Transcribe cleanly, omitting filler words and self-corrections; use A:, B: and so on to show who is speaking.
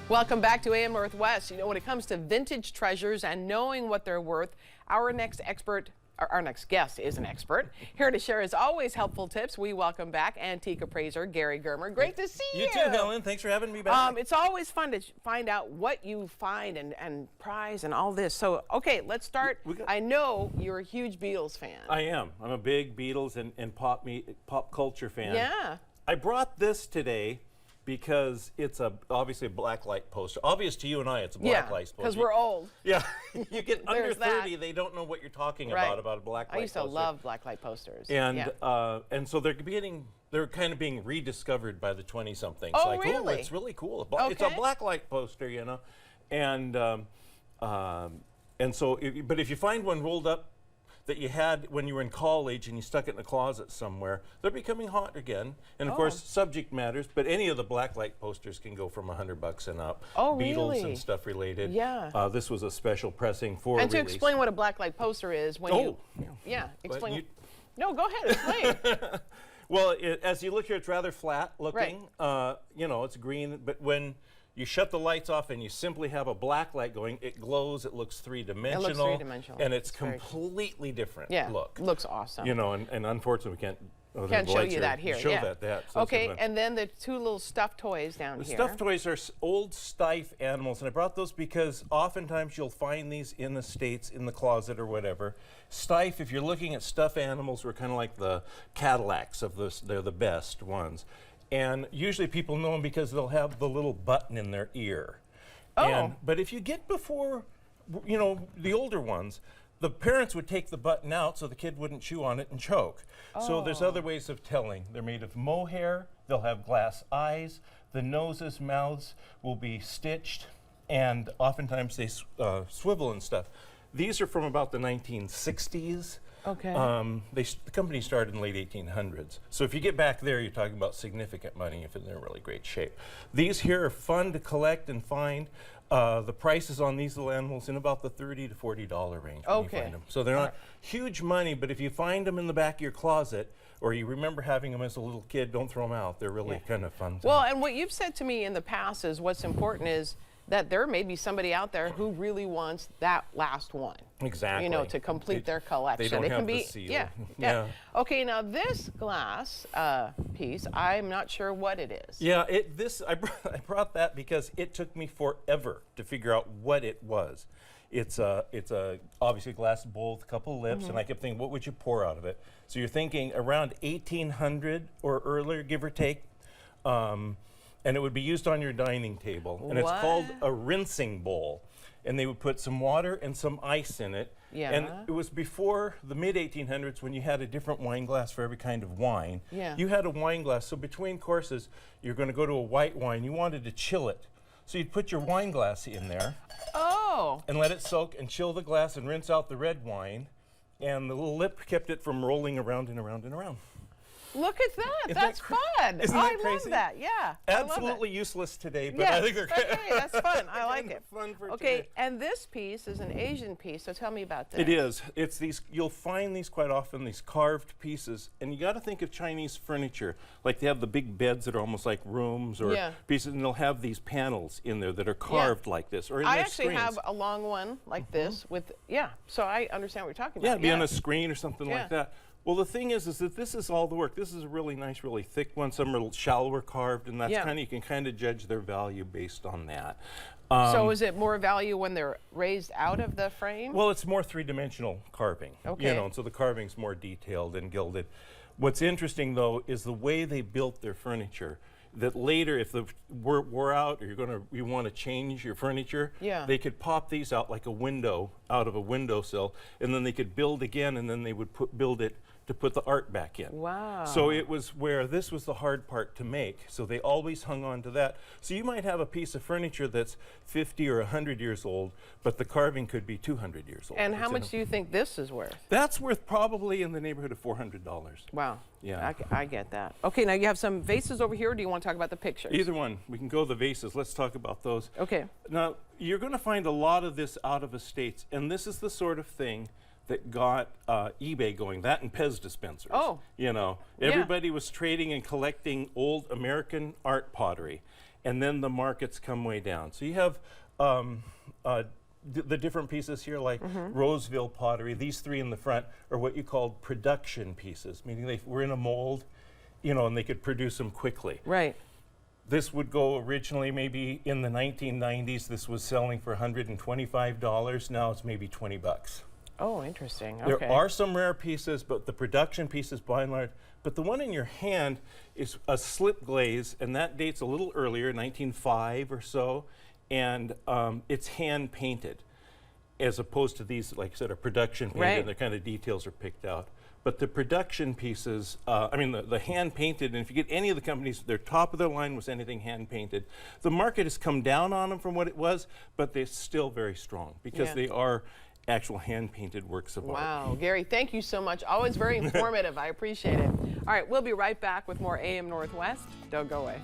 A: Welcome back to AM Northwest. You know, when it comes to vintage treasures and knowing what they're worth, our next guest is an expert. Here to share his always helpful tips, we welcome back antique appraiser Gary Germer. Great to see you.
B: You too, Helen. Thanks for having me back.
A: It's always fun to find out what you find and prize and all this. So, okay, let's start. I know you're a huge Beatles fan.
B: I am. I'm a big Beatles and pop culture fan.
A: Yeah.
B: I brought this today because it's obviously a blacklight poster. Obvious to you and I, it's a blacklight poster.
A: Because we're old.
B: Yeah, you get under 30, they don't know what you're talking about a blacklight poster.
A: I used to love blacklight posters.
B: And and so they're kind of being rediscovered by the 20-somethings.
A: Oh,
B: like,
A: really?
B: Oh, it's really cool.
A: Okay.
B: It's a blacklight poster, you know, and so, but if you find one rolled up that you had when you were in college and you stuck it in a closet somewhere, they're becoming hot again. And of course, subject matters, but any of the blacklight posters can go from $100 and up.
A: Oh,
B: Beatles
A: really?
B: and stuff related.
A: Yeah.
B: This was a special pressing for
A: And to
B: release.
A: explain what a blacklight poster is, when explain. No, go ahead, explain.
B: Well, as you look here, it's rather flat looking.
A: Right.
B: You know, it's green, but when you shut the lights off and you simply have a black light going, it glows, it looks three-dimensional.
A: It looks three-dimensional.
B: And it's completely different look.
A: Looks awesome.
B: You know, and unfortunately we can't
A: show you that here.
B: Show that. So
A: okay, and then the two little stuffed toys down here.
B: The stuffed toys are old stiff animals, and I brought those because oftentimes you'll find these in the States, in the closet or whatever. Stiff, if you're looking at stuffed animals, we're kind of like the Cadillacs of this. They're the best ones. And usually people know them because they'll have the little button in their ear.
A: Oh.
B: But if you get before, you know, the older ones, the parents would take the button out so the kid wouldn't chew on it and choke. So there's other ways of telling. They're made of mohair, they'll have glass eyes, the noses, mouths will be stitched, and oftentimes they swivel and stuff. These are from about the 1960s.
A: Okay.
B: The company started in the late 1800s. So if you get back there, you're talking about significant money if they're in really great shape. These here are fun to collect and find. The prices on these little animals in about the $30 to $40 range when you find them. So they're not huge money, but if you find them in the back of your closet or you remember having them as a little kid, don't throw them out. They're really kind of fun.
A: Well, and what you've said to me in the past is what's important is that there may be somebody out there who really wants that last one.
B: Exactly.
A: You know, to complete their collection.
B: They don't
A: it
B: have
A: can
B: the
A: be,
B: seal.
A: Yeah. Okay, now this glass piece, I'm not sure what it is.
B: Yeah, I brought that because it took me forever to figure out what it was. It's obviously a glass bowl with a couple of lips, and I kept thinking, what would you pour out of it? So you're thinking around 1800 or earlier, give or take. And it would be used on your dining table. And it's called a rinsing bowl. And they would put some water and some ice in it.
A: Yeah.
B: And it was before the mid-1800s when you had a different wine glass for every kind of wine.
A: Yeah.
B: You had a wine glass. So between courses, you're going to go to a white wine. You wanted to chill it. So you'd put your wine glass in there.
A: Oh.
B: And let it soak and chill the glass and rinse out the red wine. And the little lip kept it from rolling around and around and around.
A: Look at that. That's fun.
B: Isn't that
A: I
B: crazy?
A: love that. Yeah.
B: Absolutely useless today, but I think they're
A: okay, that's fun. I like it.
B: Fun for
A: okay,
B: today.
A: and this piece is an Asian piece, so tell me about this.
B: It is. It's these, you'll find these quite often, these carved pieces, and you got to think of Chinese furniture. Like they have the big beds that are almost like rooms or pieces, and they'll have these panels in there that are carved like this. Or in
A: I
B: their
A: actually
B: screens.
A: have a long one like this with, so I understand what you're talking
B: Yeah,
A: about.
B: it'd be on a screen or something like that. Well, the thing is that this is all the work. This is a really nice, really thick one. Some are shallower carved, and that's you can kind of judge their value based on that.
A: So is it more value when they're raised out of the frame?
B: Well, it's more three-dimensional carving.
A: Okay.
B: You know, and so the carving's more detailed and gilded. What's interesting, though, is the way they built their furniture. That later, if the wore out or you want to change your furniture, they could pop these out like a window out of a windowsill, and then they could build again, and then they would build it to put the art back in.
A: Wow.
B: So it was where this was the hard part to make. So they always hung on to that. So you might have a piece of furniture that's 50 or 100 years old, but the carving could be 200 years old.
A: And how much do you think this is worth?
B: That's worth probably in the neighborhood of $400.
A: Wow.
B: Yeah.
A: I get that. Okay, now you have some vases over here, or do you want to talk about the pictures?
B: Either one. We can go the vases. Let's talk about those.
A: Okay.
B: Now, you're going to find a lot of this out of estates, and this is the sort of thing that got eBay going, that and Pez dispensers.
A: Oh.
B: You know, everybody was trading and collecting old American art pottery. and then the markets come way down. So you have the different pieces here, like Roseville pottery. These three in the front are what you call production pieces, meaning they were in a mold, you know, and they could produce them quickly.
A: Right.
B: This would go originally maybe in the 1990s. This was selling for $125. Now it's maybe 20 bucks.
A: Oh, interesting.
B: There
A: Okay.
B: are some rare pieces, but the production pieces by and large. But the one in your hand is a slip glaze, and that dates a little earlier, 1905 or so, and it's hand painted, as opposed to these, like I said, are production painted,
A: Right.
B: and the kind of details are picked out. But the production pieces, I mean, the hand painted, and if you get any of the companies, their top of their line was anything hand painted. The market has come down on them from what it was, but they're still very strong because
A: Yeah.
B: they are actual hand-painted works of art.
A: Wow, Gary, thank you so much. Always very informative. I appreciate it. All right, we'll be right back with more AM Northwest. Don't go away.